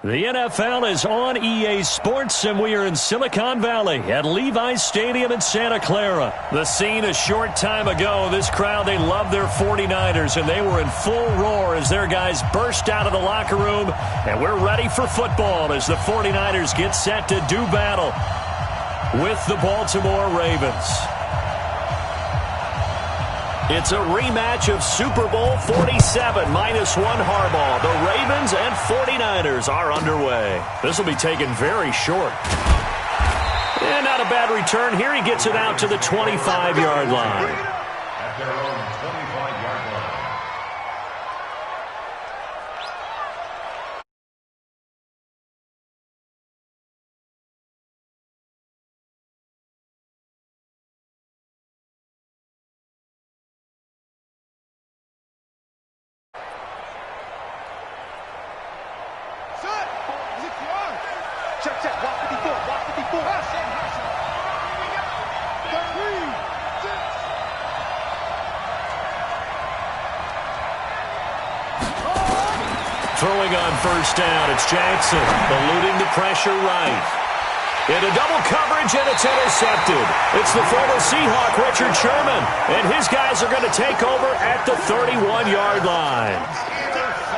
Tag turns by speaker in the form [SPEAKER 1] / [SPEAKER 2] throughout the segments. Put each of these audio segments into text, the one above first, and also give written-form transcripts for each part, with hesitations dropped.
[SPEAKER 1] The NFL is on EA Sports, and we are in Silicon Valley at Levi's Stadium in Santa Clara. The scene a short time ago, this crowd, they love their 49ers, and they were in full roar as their guys burst out of the locker room, and we're ready for football as the 49ers get set to do battle with the Baltimore Ravens. It's a rematch of Super Bowl 47, -1 Harbaugh. The Ravens and 49ers are underway. This will be taken very short. And not a bad return here. He gets it out to the 25-yard line.
[SPEAKER 2] At their own 25-yard line.
[SPEAKER 3] Check. Block 54. Block 54.
[SPEAKER 1] Throwing on first down, it's Jackson, eluding the pressure right. Into double coverage, and it's intercepted. It's the former Seahawk, Richard Sherman, and his guys are going to take over at the 31-yard line.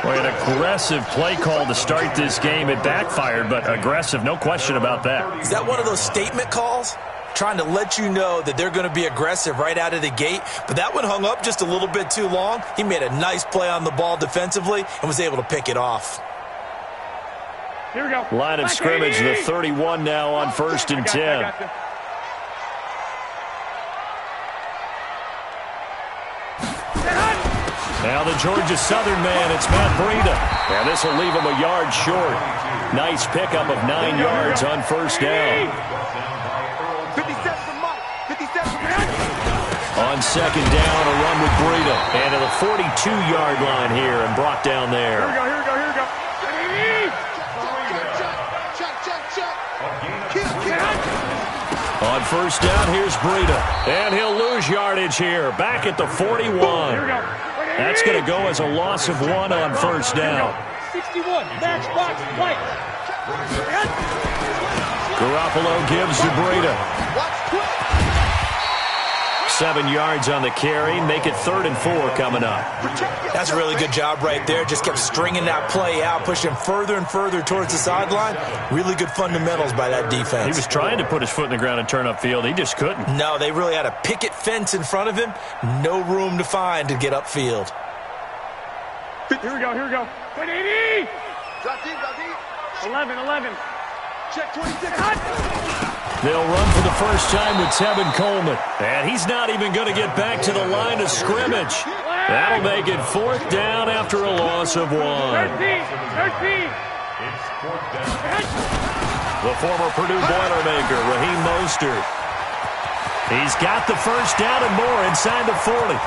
[SPEAKER 1] Boy, an aggressive play call to start this game. It backfired, but aggressive, no question about that.
[SPEAKER 4] Is that one of those statement calls? Trying to let you know that they're going to be aggressive right out of the gate, but that one hung up just a little bit too long. He made a nice play on the ball defensively and was able to pick it off.
[SPEAKER 3] Here we go.
[SPEAKER 1] Line of scrimmage, the 31 now on 1st and 10. Now the Georgia Southern man, it's Matt Breida. And this will leave him a yard short. Nice pickup of 9 yards on first down.
[SPEAKER 3] 57 from Mike. 57 from Mike.
[SPEAKER 1] On second down, a run with Breida. And to the 42-yard line here and brought down there.
[SPEAKER 3] Here we go.
[SPEAKER 1] On first down, here's Breida. And he'll lose yardage here. Back at the 41. That's going to go as a loss of 1 on first down.
[SPEAKER 3] 61, matchbox play.
[SPEAKER 1] Garoppolo gives to Breida. 7 yards on the carry. Make it 3rd and 4 coming up.
[SPEAKER 4] That's a really good job right there. Just kept stringing that play out, pushing further and further towards the sideline. Really good fundamentals by that defense.
[SPEAKER 1] He was trying to put his foot in the ground and turn upfield. He just couldn't.
[SPEAKER 4] No, they really had a picket fence in front of him. No room to find to get upfield.
[SPEAKER 3] Here we go. 180. 11. Check 26.
[SPEAKER 1] They'll run for the first time with Tevin Coleman. And he's not even going to get back to the line of scrimmage. That'll make it 4th down after a loss of 1.
[SPEAKER 3] 13.
[SPEAKER 2] It's 4th down.
[SPEAKER 1] The former Purdue Boilermaker, Raheem Mostert. He's got the first down and more inside the 40.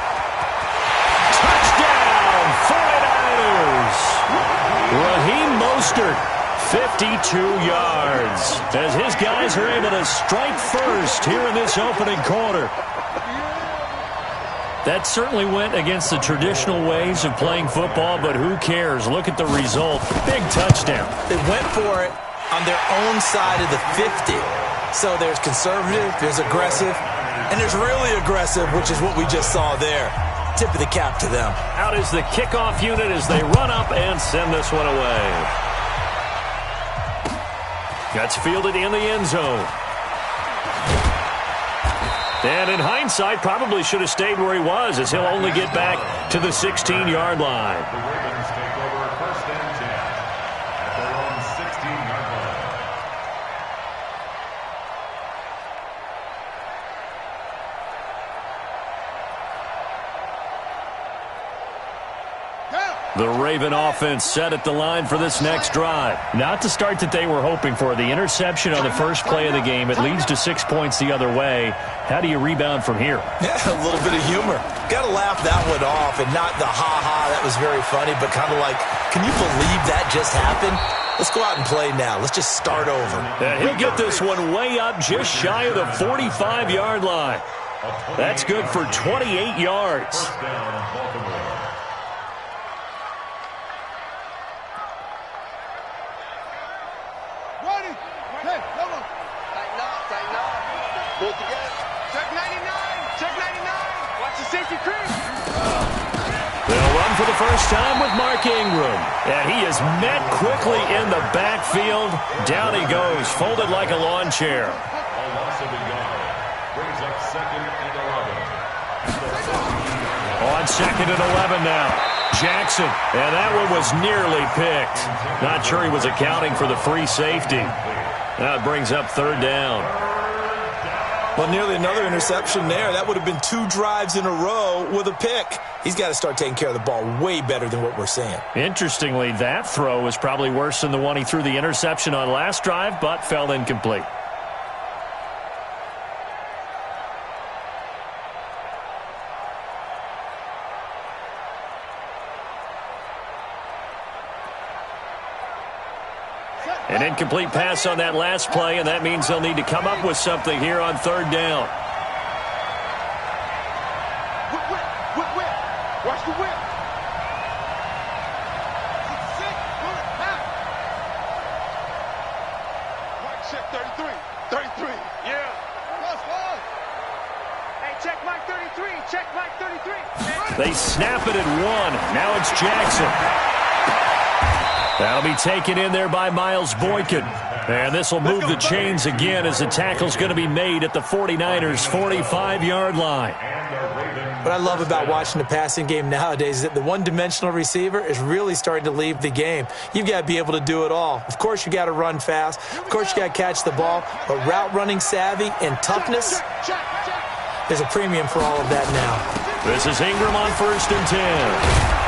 [SPEAKER 1] Touchdown, 49ers! Raheem Mostert, 52 yards, as his guys are able to strike first here in this opening quarter. That certainly went against the traditional ways of playing football, but who cares? Look at the result. Big touchdown.
[SPEAKER 4] They went for it on their own side of the 50. So there's conservative, there's aggressive, and there's really aggressive, which is what we just saw there. Tip of the cap to them.
[SPEAKER 1] Out is the kickoff unit as they run up and send this one away. Gets fielded in the end zone. And in hindsight, probably should have stayed where he was, as he'll only get back to the 16-yard line.
[SPEAKER 2] The Ravens take over 1st and 10 at their own 16-yard line.
[SPEAKER 1] The Raven offense set at the line for this next drive. Not the start that they were hoping for. The interception on the first play of the game. It leads to 6 points the other way. How do you rebound from here?
[SPEAKER 4] Yeah, a little bit of humor. Got to laugh that one off, and not the ha-ha, that was very funny, but kind of like, can you believe that just happened? Let's go out and play now. Let's just start over.
[SPEAKER 1] And he'll get this one way up just shy of the 45-yard line. That's good for 28 yards.
[SPEAKER 2] First down, Baltimore.
[SPEAKER 3] Safety cream.
[SPEAKER 1] They'll run for the first time with Mark Ingram. And he is met quickly in the backfield. Down he goes, folded like a lawn chair.
[SPEAKER 2] A loss of a yard. Brings up 2nd and 11.
[SPEAKER 1] On 2nd and 11 now. Jackson, and that one was nearly picked. Not sure he was accounting for the free safety. That brings up 3rd down.
[SPEAKER 4] Well, nearly another interception there. That would have been 2 drives in a row with a pick. He's got to start taking care of the ball way better than what we're seeing.
[SPEAKER 1] Interestingly, that throw was probably worse than the one he threw the interception on last drive, but fell incomplete. An incomplete pass on that last play, and that means they'll need to come up with something here on 3rd down.
[SPEAKER 3] Whip. Watch the whip. Sick. Mike, check 33. 33. Yeah. Plus. Hey, check Mike 33. Check Mike 33.
[SPEAKER 1] They snap it at 1. Now it's Jackson. That'll be taken in there by Miles Boykin. And this will move the chains again as the tackle's going to be made at the 49ers' 45-yard line.
[SPEAKER 4] What I love about watching the passing game nowadays is that the one-dimensional receiver is really starting to leave the game. You've got to be able to do it all. Of course, you got to run fast. Of course, you got to catch the ball. But route running savvy and toughness, there's a premium for all of that now.
[SPEAKER 1] This is Ingram on 1st and 10.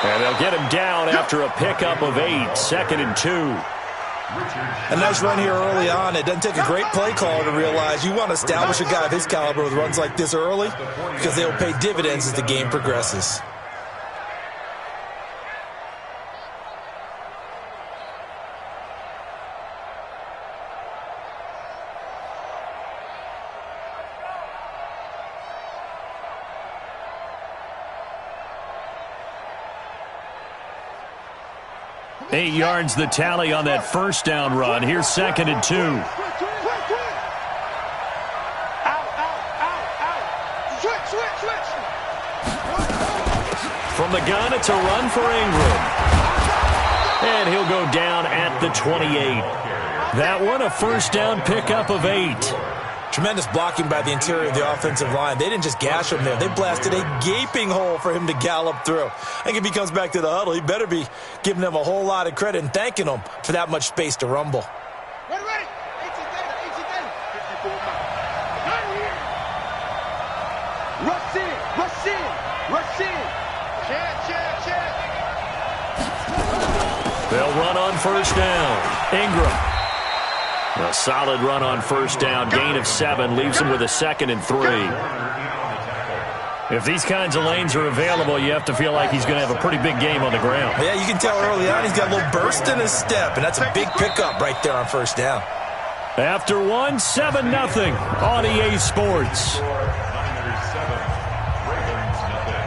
[SPEAKER 1] And they'll get him down after a pickup of 8, 2nd and 2.
[SPEAKER 4] A nice run here early on. It doesn't take a great play caller to realize you want to establish a guy of his caliber with runs like this early because they'll pay dividends as the game progresses.
[SPEAKER 1] Eight yards the tally on that 1st down run. Here's 2nd and 2.
[SPEAKER 3] Out. Switch.
[SPEAKER 1] From the gun, it's a run for Ingram. And he'll go down at the 28. That one, a 1st down pickup of 8.
[SPEAKER 4] Tremendous blocking by the interior of the offensive line. They didn't just gash him there. They blasted a gaping hole for him to gallop through. I think if he comes back to the huddle, he better be giving them a whole lot of credit and thanking them for that much space to rumble.
[SPEAKER 3] Ready. 18 data. 54 miles. Not here. Rush in. Check.
[SPEAKER 1] They'll run on 1st down. Ingram. A solid run on 1st down. Gain of 7 leaves him with a 2nd and 3. If these kinds of lanes are available, you have to feel like he's going to have a pretty big game on the ground.
[SPEAKER 4] Yeah, you can tell early on he's got a little burst in his step, and that's a big pickup right there on 1st down.
[SPEAKER 1] After 1, 7-0 on EA Sports.
[SPEAKER 2] Niners 7, Ravens nothing.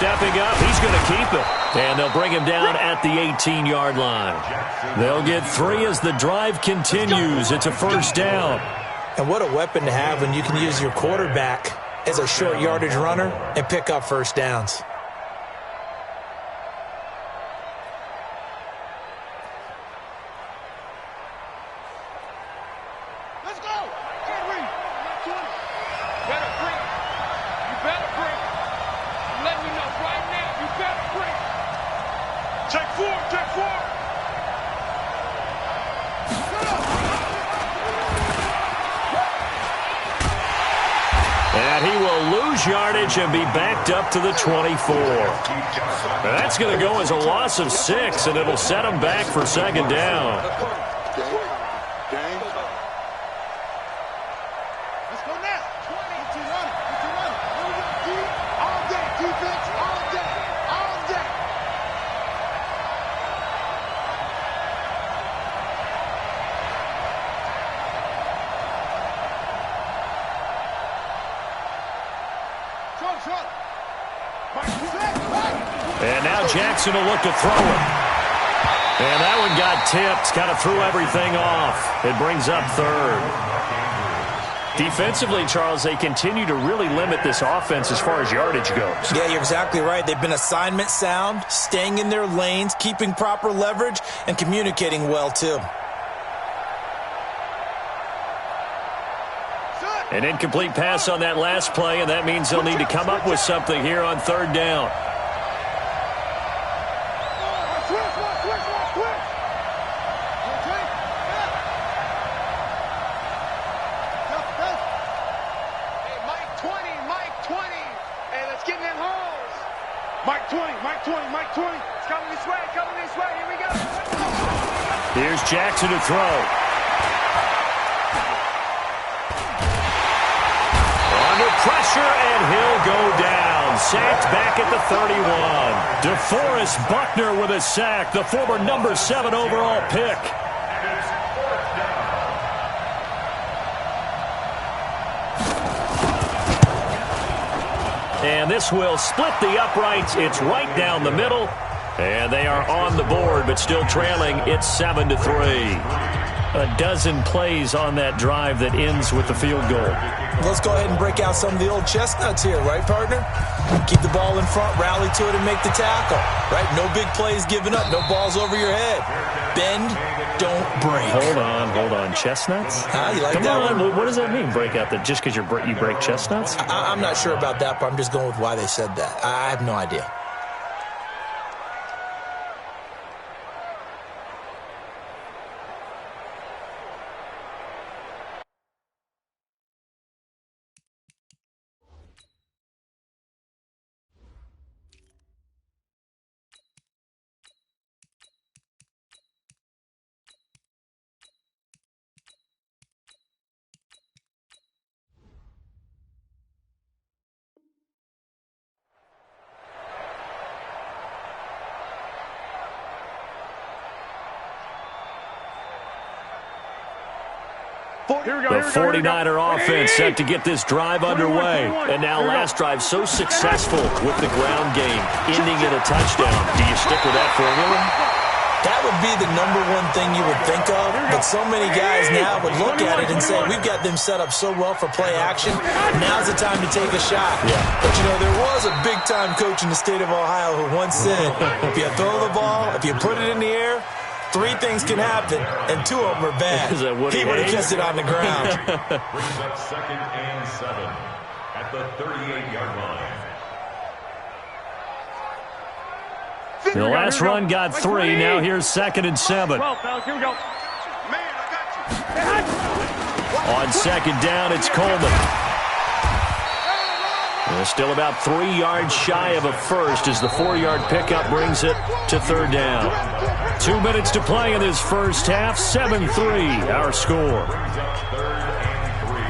[SPEAKER 1] Stepping up, he's going to keep it. And they'll bring him down at the 18-yard line. They'll get 3 as the drive continues. It's a 1st down.
[SPEAKER 4] And what a weapon to have when you can use your quarterback as a short yardage runner and pick up 1st downs.
[SPEAKER 3] Let's go. Can't read. Better bring. You better bring. I'm letting you know right now. You better bring. Check 4.
[SPEAKER 1] And he will lose yardage and be backed up to the 24. Now that's going to go as a loss of 6, and it'll set him back for second down. And now Jackson will look to throw it. And that one got tipped, kind of threw everything off. It brings up third. Defensively, Charles, they continue to really limit this offense as far as yardage goes.
[SPEAKER 4] Yeah, you're exactly right. They've been assignment sound, staying in their lanes, keeping proper leverage, and communicating well, too.
[SPEAKER 1] An incomplete pass on that last play, and that means they'll need to come up with something here on third down. Here's Jackson to throw. Under pressure, and he'll go down. Sacked back at the 31. DeForest Buckner with a sack, the former number 7 overall pick. And this will split the uprights. It's right down the middle. And they are on the board, but still trailing. It's 7-3. A dozen plays on that drive that ends with the field goal.
[SPEAKER 4] Let's go ahead and break out some of the old chestnuts here, right, partner? Keep the ball in front, rally to it, and make the tackle, right? No big plays given up, no balls over your head. Bend, don't break.
[SPEAKER 1] Hold on. Chestnuts?
[SPEAKER 4] You like
[SPEAKER 1] Come
[SPEAKER 4] that
[SPEAKER 1] on,
[SPEAKER 4] one?
[SPEAKER 1] what does that mean, break out? That just because you break chestnuts?
[SPEAKER 4] I'm not sure about that, but I'm just going with why they said that. I have no idea.
[SPEAKER 1] The 49er offense set to get this drive underway. And now last drive so successful with the ground game, ending in a touchdown. Do you stick with that formula?
[SPEAKER 4] That would be the number one thing you would think of, but so many guys now would look at it and say, we've got them set up so well for play action, now's the time to take a shot.
[SPEAKER 1] Yeah.
[SPEAKER 4] But, there was a big-time coach in the state of Ohio who once said, if you throw the ball, if you put it in the air, 3 things can happen, and 2 of them are bad. He would have kept it on the ground.
[SPEAKER 2] Brings up 2nd and 7 at the 38-yard line.
[SPEAKER 1] The last run got 3. Now here's 2nd and 7.
[SPEAKER 3] Well, fellas, here we go. Man, I got you.
[SPEAKER 1] On 2nd down, it's Coleman. Still about 3 yards shy of a first as the 4-yard pickup brings it to 3rd down. 2 minutes to play in this first half. 7-3, our score.
[SPEAKER 2] Brings up 3rd and 3.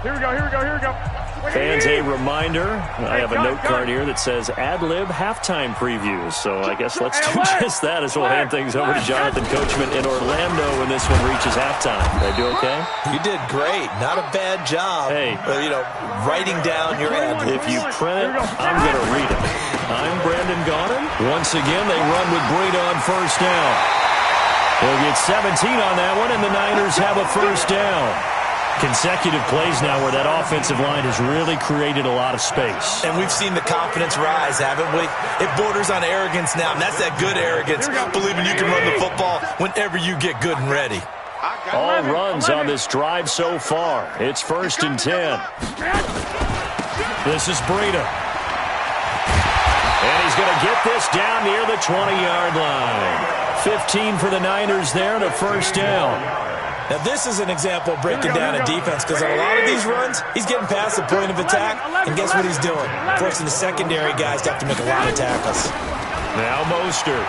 [SPEAKER 3] Here we go.
[SPEAKER 1] Fans, a reminder, I have a note card here that says ad-lib halftime previews. So I guess let's do just that as we'll hand things over to Jonathan Coachman in Orlando when this one reaches halftime. Did I do okay?
[SPEAKER 4] You did great. Not a bad job.
[SPEAKER 1] Hey.
[SPEAKER 4] Writing down your ad-libs.
[SPEAKER 1] If you print it, I'm going to read it. I'm Brandon Gaudin. Once again, they run with Breida on first down. They'll get 17 on that one, and the Niners have a first down. Consecutive plays now where that offensive line has really created a lot of space.
[SPEAKER 4] And we've seen the confidence rise, haven't we? It borders on arrogance now, and that's that good arrogance, believing you can run the football whenever you get good and ready.
[SPEAKER 3] I
[SPEAKER 1] All runs on this drive so far. It's 1st and 10. This is Breida. And he's going to get this down near the 20-yard line. 15 for the Niners there and a 1st down.
[SPEAKER 4] Now, this is an example of breaking down a defense because on a lot of these runs, he's getting past the point of attack, and guess what he's doing? Forcing the secondary guys to have to make a lot of tackles.
[SPEAKER 1] Now Mostert.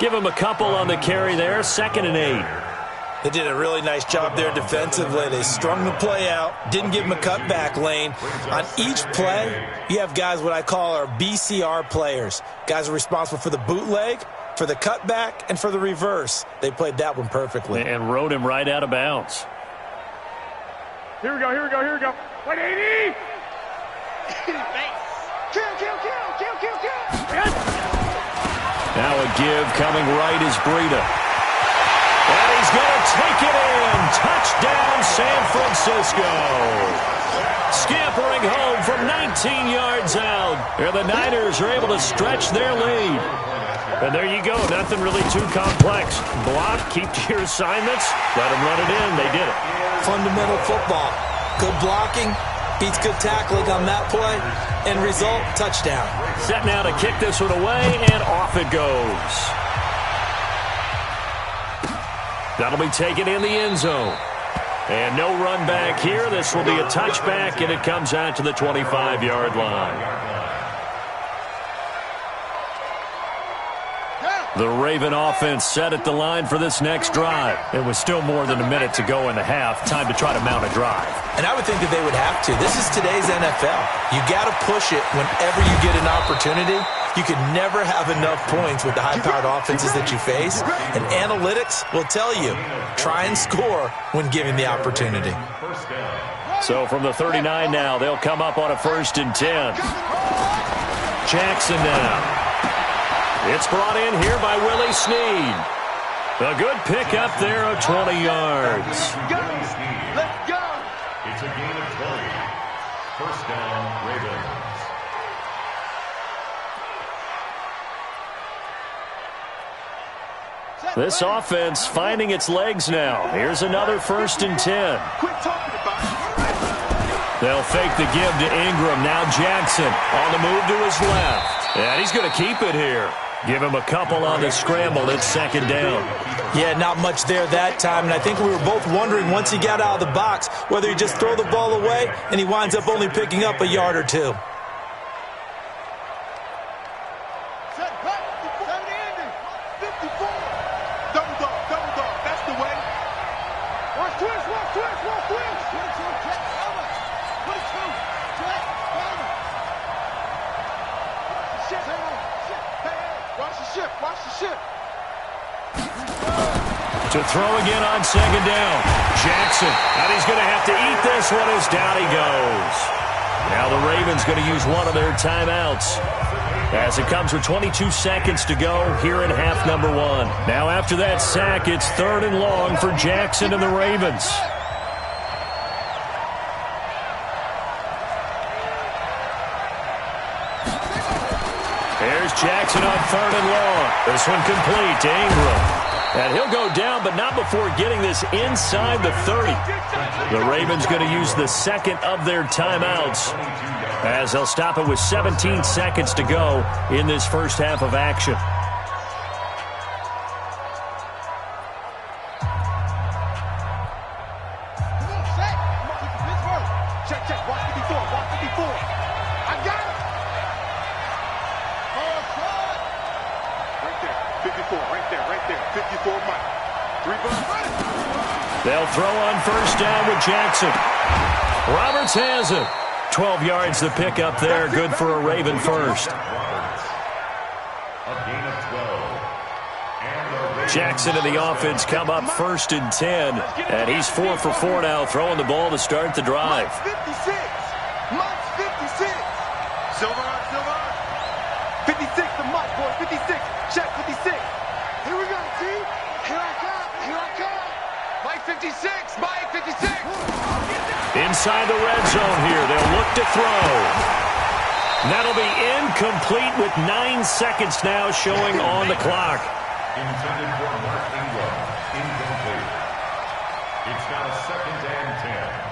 [SPEAKER 1] Give him a couple on the carry there, 2nd and 8.
[SPEAKER 4] They did a really nice job there defensively. They strung the play out, didn't give him a cutback lane. On each play, you have guys what I call our BCR players. Guys are responsible for the bootleg, for the cutback, and for the reverse. They played that one perfectly.
[SPEAKER 1] And rode him right out of bounds.
[SPEAKER 3] Here we go. Wait, 80!
[SPEAKER 1] Now a give coming right is Breida. And he's going to take it in. Touchdown, San Francisco. Scampering home from 19 yards out. And the Niners are able to stretch their lead. And there you go. Nothing really too complex. Block, keep to your assignments. Let them run it in. They did it.
[SPEAKER 4] Fundamental football. Good blocking. Beats good tackling on that play. End result, touchdown.
[SPEAKER 1] Set now to kick this one away, and off it goes. That'll be taken in the end zone. And no run back here. This will be a touchback, and it comes out to the 25-yard line. The Raven offense set at the line for this next drive. It was still more than a minute to go in the half. Time to try to mount a drive.
[SPEAKER 4] And I would think that they would have to. This is today's NFL. You got to push it whenever you get an opportunity. You can never have enough points with the high-powered offenses that you face. And analytics will tell you, try and score when given the opportunity.
[SPEAKER 1] So from the 39 now, they'll come up on a 1st and 10. Jackson now. It's brought in here by Willie Snead. A good pickup there of 20 yards.
[SPEAKER 2] Let's go. It's a gain of 20. 1st down, Ravens.
[SPEAKER 1] This offense finding its legs now. Here's another 1st and 10. They'll fake the give to Ingram. Now Jackson on the move to his left. And he's going to keep it here. Give him a couple on the scramble. It's 2nd down.
[SPEAKER 4] Yeah, not much there that time. And I think we were both wondering once he got out of the box whether he just throw the ball away and he winds up only picking up a yard or two.
[SPEAKER 1] To throw again on 2nd down. Jackson, and he's going to have to eat this one as down he goes. Now the Ravens going to use one of their timeouts as it comes with 22 seconds to go here in half number 1. Now after that sack, it's 3rd and long for Jackson and the Ravens. Here's Jackson on 3rd and long. This one complete to Ingram. And he'll go down, but not before getting this inside the 30. The Ravens going to use the 2nd of their timeouts as they'll stop it with 17 seconds to go in this first half of action. They'll throw on 1st down with Jackson. Roberts has it. 12 yards to pick up there. Good for a Raven first. Jackson and the offense come up 1st and 10. And he's 4 for 4 now, throwing the ball to start the drive.
[SPEAKER 3] Mike's 56. Mike's 56. Silver on, silver on. 56 to Mike, boy. 56. Check 56. Here we go, T. Here I come. Here I come. Mike 56. Mike 56.
[SPEAKER 1] Inside the red zone here. They'll look to throw. That'll be incomplete with 9 seconds now showing on the clock.
[SPEAKER 2] Intended for Mark Ingram. Incomplete. It's now 2nd and 10.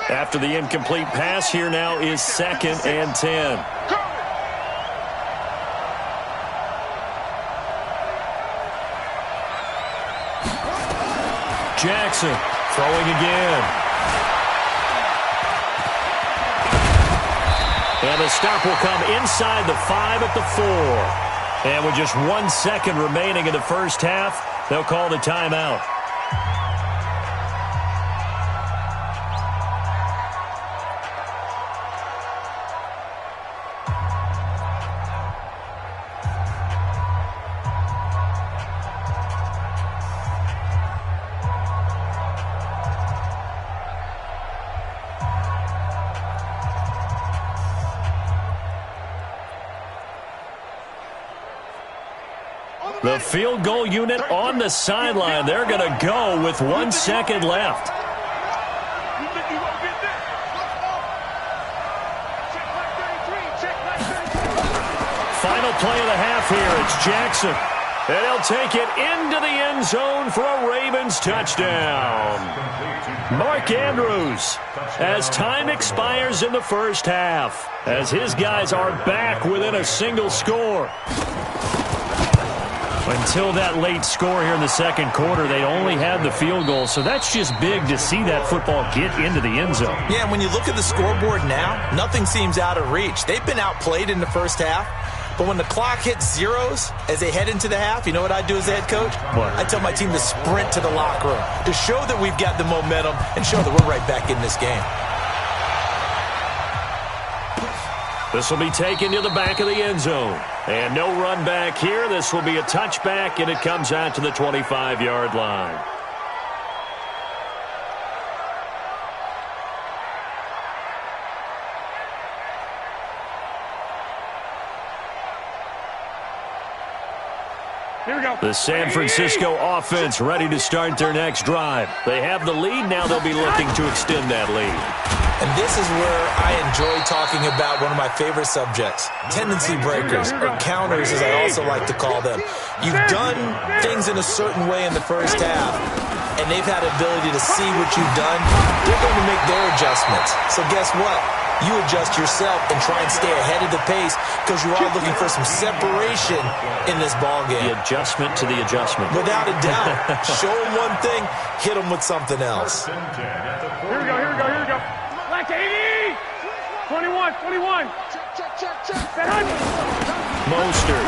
[SPEAKER 1] After the incomplete pass, here now is 2nd and 10. Jackson throwing again. And the stop will come inside the 5 at the 4. And with just 1 second remaining in the first half, they'll call the timeout. The field goal unit on the sideline. They're going to go with 1 second left. Final play of the half here. It's Jackson. And he'll take it into the end zone for a Ravens touchdown. Mark Andrews, as time expires in the first half, as his guys are back within a single score. Until that late score here in the second quarter, they only had the field goal, so that's just big to see that football get into the end zone.
[SPEAKER 4] Yeah, and when you look at the scoreboard now, nothing seems out of reach. They've been outplayed in the first half, but when the clock hits zeros as they head into the half, you know what I do as the head coach?
[SPEAKER 1] What?
[SPEAKER 4] I tell my team to sprint to the locker room to show that we've got the momentum and show that we're right back in this game.
[SPEAKER 1] This will be taken to the back of the end zone. And no run back here. This will be a touchback, and it comes out to the 25-yard line.
[SPEAKER 5] Here we go.
[SPEAKER 1] The San Francisco offense ready to start their next drive. They have the lead. Now they'll be looking to extend that lead.
[SPEAKER 4] And this is where I enjoy talking about one of my favorite subjects, tendency breakers, or counters as I also like to call them. You've done things in a certain way in the first half, and they've had ability to see what you've done. They're going to make their adjustments. So guess what? You adjust yourself and try and stay ahead of the pace because you are looking for some separation in this ball game.
[SPEAKER 1] The adjustment to the adjustment.
[SPEAKER 4] Without a doubt. Show them one thing, hit them with something else.
[SPEAKER 5] Here we go, here we go, here we go. Black 80! 21, 21.
[SPEAKER 1] Mostert.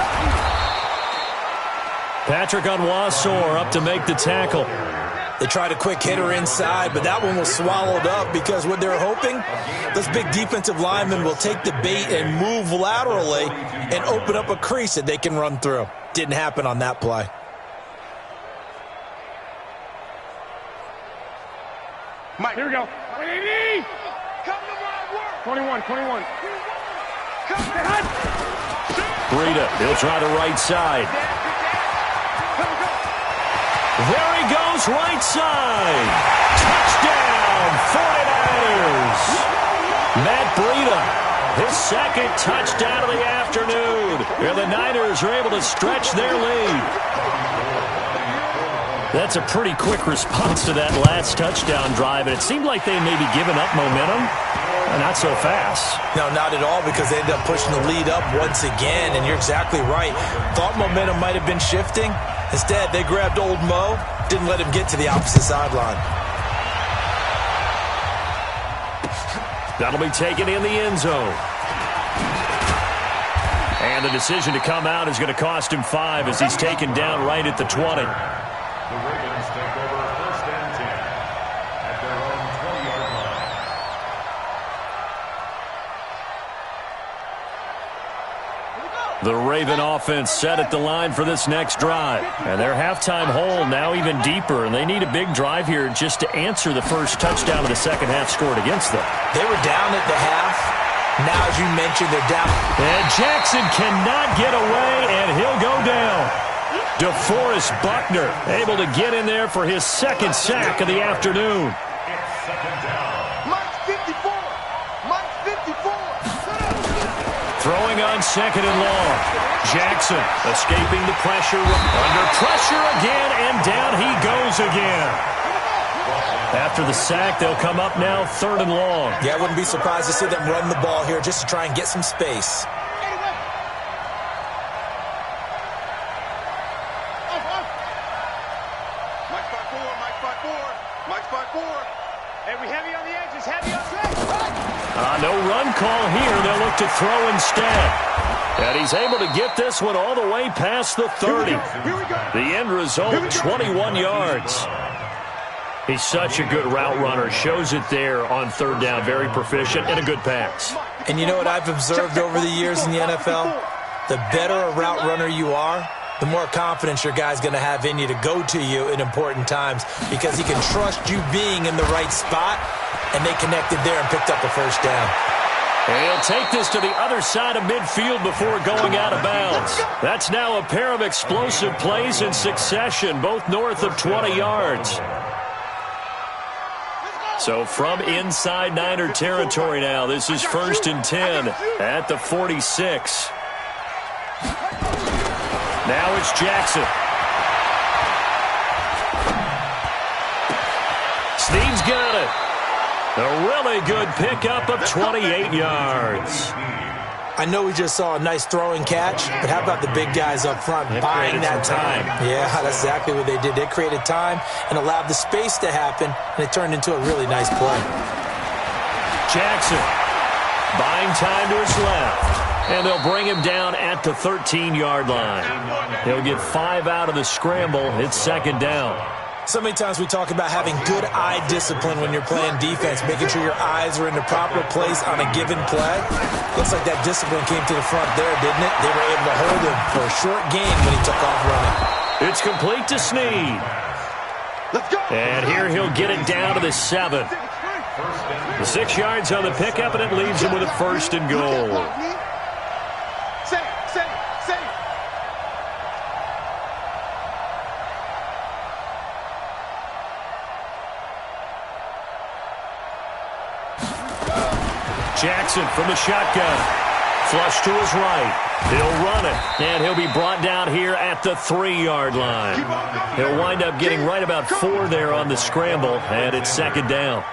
[SPEAKER 1] Patrick Onwuasor up to make the tackle.
[SPEAKER 4] They tried a quick hitter inside, but that one was swallowed up because what they're hoping, those big defensive linemen will take the bait and move laterally and open up a crease that they can run through. Didn't happen on that play.
[SPEAKER 5] Mike, here we go. 180! 21, 21.
[SPEAKER 1] Breida, he'll try the right side. There he goes, right side. Touchdown, 49ers. Matt Breida, his second touchdown of the afternoon. And the Niners are able to stretch their lead. That's a pretty quick response to that last touchdown drive, and it seemed like they may be giving up momentum. Not so fast.
[SPEAKER 4] No, not at all, because they ended up pushing the lead up once again, and you're exactly right. Thought momentum might have been shifting. Instead, they grabbed old Mo, didn't let him get to the opposite sideline.
[SPEAKER 1] That'll be taken in the end zone. And the decision to come out is going to cost him 5 as he's taken down right at the 20.
[SPEAKER 2] The Ravens take over 1st and 10 at their own 20-yard line.
[SPEAKER 1] The Raven offense set at the line for this next drive. And their halftime hole now even deeper, and they need a big drive here just to answer the first touchdown of the second half scored against them.
[SPEAKER 4] They were down at the half. Now, as you mentioned, they're down.
[SPEAKER 1] And Jackson cannot get away, and he'll go down. DeForest Buckner able to get in there for his second sack of the afternoon.
[SPEAKER 2] It's second down.
[SPEAKER 3] Mike's 54. Mike's 54.
[SPEAKER 1] Throwing on second and long. Jackson escaping the pressure. Under pressure again, and down he goes again. After the sack, they'll come up now third and long.
[SPEAKER 4] Yeah, I wouldn't be surprised to see them run the ball here just to try and get some space.
[SPEAKER 3] Mike's 5-4. Mike's 5-4. Mike's 5-4. Heavy on the edges. Heavy on track.
[SPEAKER 1] No run call here. They'll look to throw instead. And he's able to get this one all the way past the 30.
[SPEAKER 3] Here we go.
[SPEAKER 1] The end result, 21 yards. He's such a good route runner. Shows it there on third down. Very proficient and a good pass.
[SPEAKER 4] And you know what I've observed over the years in the NFL? The better a route runner you are, the more confidence your guy's going to have in you to go to you in important times because he can trust you being in the right spot, and they connected there and picked up a first down.
[SPEAKER 1] And he'll take this to the other side of midfield before going out of bounds. That's now a pair of explosive plays in succession, both north of 20 yards. So from inside Niner territory now, this is 1st and 10 at the 46. Now it's Jackson. Snead's got it. A really good pickup of 28 yards.
[SPEAKER 4] I know we just saw a nice throwing catch, but how about the big guys up front buying that time? Yeah, that's exactly what they did. They created time and allowed the space to happen, and it turned into a really nice play.
[SPEAKER 1] Jackson buying time to his left, and they'll bring him down at the 13-yard line. He'll get 5 out of the scramble. It's second down.
[SPEAKER 4] So many times we talk about having good eye discipline when you're playing defense, making sure your eyes are in the proper place on a given play. Looks like that discipline came to the front there, didn't it? They were able to hold him for a short game when he took off running.
[SPEAKER 1] It's complete to Snead.
[SPEAKER 3] Let's go.
[SPEAKER 1] And here he'll get it down to the 7. The 6 yards on the pickup, and it leaves him with a first and goal.
[SPEAKER 3] Say.
[SPEAKER 1] Jackson from the shotgun. Flush to his right. He'll run it, and he'll be brought down here at the 3-yard line. He'll wind up getting right about 4 there on the scramble, and it's second down.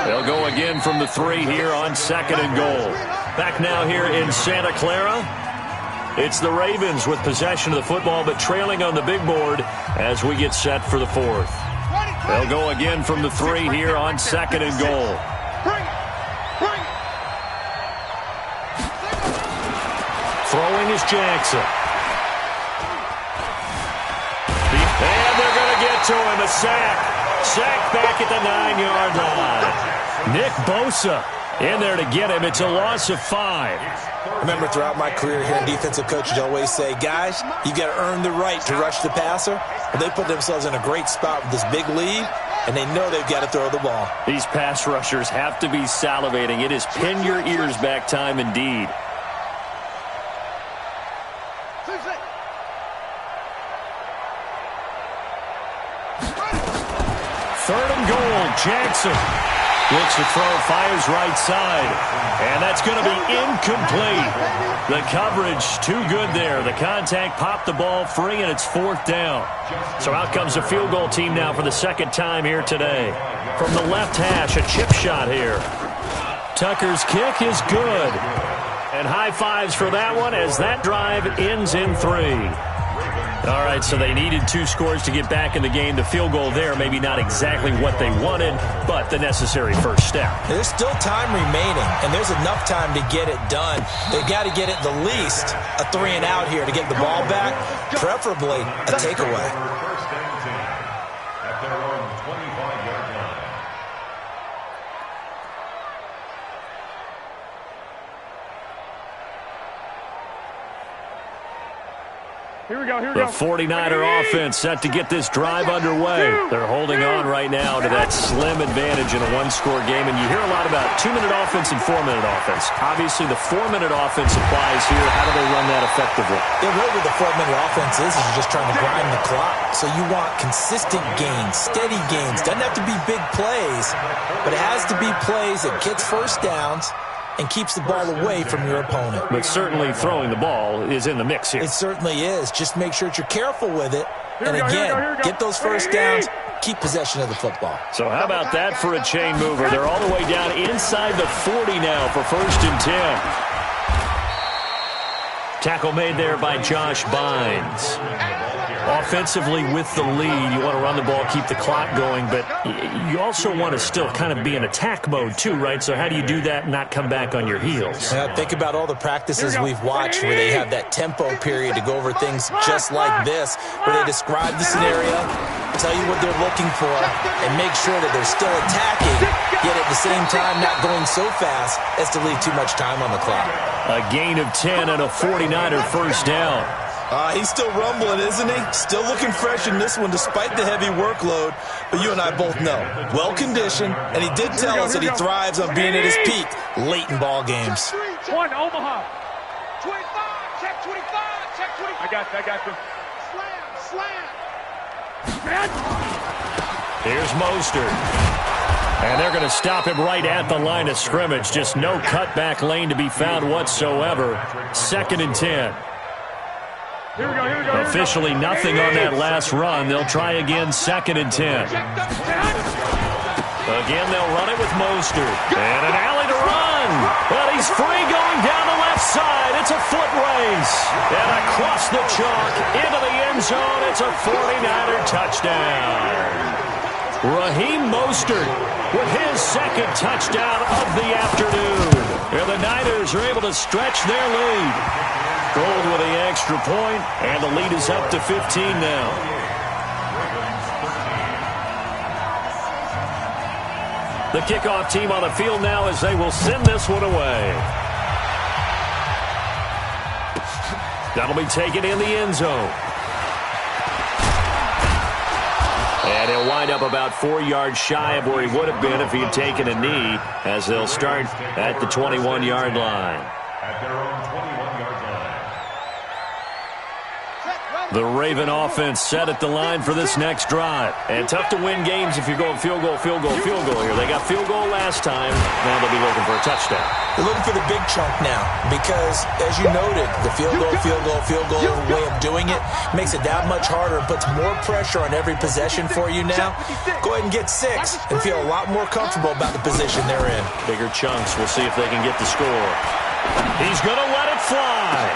[SPEAKER 1] They'll go again from the 3 here on second and goal. Back now here in Santa Clara. It's the Ravens with possession of the football, but trailing on the big board as we get set for the 4th. They'll go again from the 3 here on second and goal. Throwing is Jackson. And they're going to get to him. A sack. Sack back at the 9-yard line. Nick Bosa in there to get him. It's a loss of 5.
[SPEAKER 4] I remember throughout my career here, defensive coaches always say, guys, you got to earn the right to rush the passer. Well, they put themselves in a great spot with this big lead, and they know they've got to throw the ball.
[SPEAKER 1] These pass rushers have to be salivating. It is pin your ears back time indeed. Third and goal, Jackson. Looks to throw, fires right side. And that's going to be incomplete. The coverage too good there. The contact popped the ball free, and it's 4th down. So out comes a field goal team now for the second time here today. From the left hash, a chip shot here. Tucker's kick is good. And high fives for that one as that drive ends in 3. All right, so they needed 2 scores to get back in the game. The field goal there, maybe not exactly what they wanted, but the necessary first step.
[SPEAKER 4] There's still time remaining, and there's enough time to get it done. They've got to get at the least a 3 and out here to get the ball back, preferably a takeaway.
[SPEAKER 2] First and 10 at their own 25-yard line.
[SPEAKER 5] Here we go.
[SPEAKER 1] The 49er offense set to get this drive underway. They're holding on right now to that slim advantage in a one-score game, and you hear a lot about 2-minute offense and 4-minute offense. Obviously, the 4-minute offense applies here. How do they run that effectively?
[SPEAKER 4] Yeah, really what the 4-minute offense is you're just trying to grind the clock. So you want consistent gains, steady gains. Doesn't have to be big plays, but it has to be plays that gets first downs and keeps the ball away from your opponent.
[SPEAKER 1] But certainly throwing the ball is in the mix here.
[SPEAKER 4] It certainly is. Just make sure that you're careful with it. And again, get those first downs, keep possession of the football.
[SPEAKER 1] So how about that for a chain mover? They're all the way down inside the 40 now for 1st and 10. Tackle made there by Josh Bynes. Offensively with the lead, you want to run the ball, keep the clock going, but you also want to still kind of be in attack mode too, right? So how do you do that and not come back on your heels?
[SPEAKER 4] Think about all the practices we've watched where they have that tempo period to go over things just like this, where they describe the scenario, tell you what they're looking for, and make sure that they're still attacking, yet at the same time not going so fast as to leave too much time on the clock.
[SPEAKER 1] A gain of 10 and a 49er first down.
[SPEAKER 4] He's still rumbling, isn't he? Still looking fresh in this one despite the heavy workload. But you and I both know, well-conditioned, and he did tell us that he thrives on being at his peak late in ball games.
[SPEAKER 5] One, Omaha.
[SPEAKER 3] 25, check 25, check 25.
[SPEAKER 5] I got you.
[SPEAKER 3] Slam.
[SPEAKER 1] Here's Mostert. And they're going to stop him right at the line of scrimmage. Just no cutback lane to be found whatsoever. 2nd and 10.
[SPEAKER 5] Here we go.
[SPEAKER 1] Officially nothing on that last run. They'll try again, 2nd and 10. Again, they'll run it with Mostert. And an alley to run. But he's free going down the left side. It's a foot race. And across the chalk into the end zone. It's a 49er touchdown. Raheem Mostert with his 2nd touchdown of the afternoon. And the Niners are able to stretch their lead. Gold with the extra point, and the lead is up to 15 now. The kickoff team on the field now as they will send this one away. That'll be taken in the end zone. And he'll wind up about 4 yards shy of where he would have been if he had taken a knee, as they'll start at the 21-yard line.
[SPEAKER 2] At their own 21-yard line.
[SPEAKER 1] The Raven offense set at the line for this next drive. And tough to win games if you're going field goal here. They got field goal last time. Now they'll be looking for a touchdown.
[SPEAKER 4] They're looking for the big chunk now because, as you noted, the field goal way of doing it makes it that much harder and puts more pressure on every possession for you now. Go ahead and get 6 and feel a lot more comfortable about the position they're in.
[SPEAKER 1] Bigger chunks. We'll see if they can get the score. He's going to let it fly.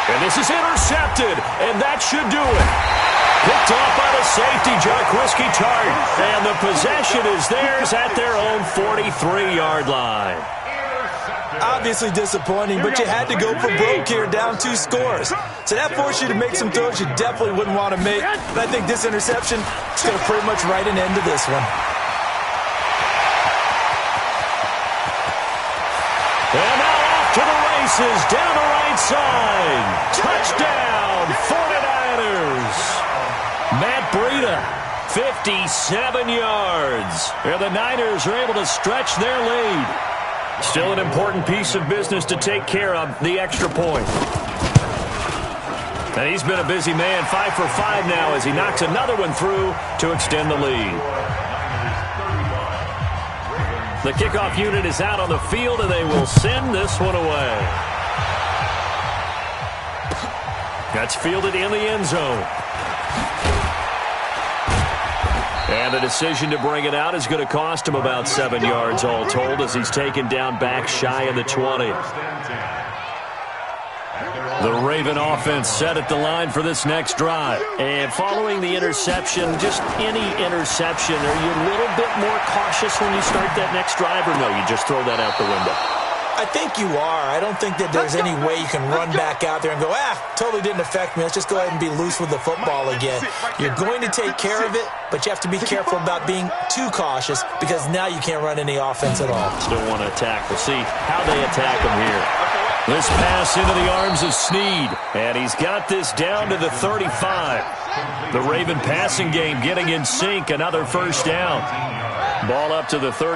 [SPEAKER 1] And this is intercepted, and that should do it. Picked off by the safety, Jaquiski Tartt. And the possession is theirs at their own 43-yard line.
[SPEAKER 4] Obviously disappointing, but you had to go for broke here, down 2 scores. So that forced you to make some throws you definitely wouldn't want to make. And I think this interception is going to pretty much write an end to this one.
[SPEAKER 1] And now off to the races, down the right side. Touchdown, 49ers. Matt Breida, 57 yards. And the Niners are able to stretch their lead. Still an important piece of business to take care of, the extra point. And he's been a busy man, 5 for 5 now as he knocks another one through to extend the lead. The kickoff unit is out on the field, and they will send this one away. That's fielded in the end zone. And the decision to bring it out is going to cost him about 7 yards all told as he's taken down back shy of the 20. The Raven offense set at the line for this next drive. And following the interception, just any interception, are you a little bit more cautious when you start that next drive, or no, you just throw that out the window?
[SPEAKER 4] I think you are. I don't think that there's any way you can run back out there and go, totally didn't affect me. Let's just go ahead and be loose with the football again. You're going to take care of it, but you have to be careful about being too cautious because now you can't run any offense at all.
[SPEAKER 1] Still want to attack. We'll see how they attack them here. This pass into the arms of Snead, and he's got this down to the 35. The Raven passing game getting in sync, another first down. Ball up to the 30.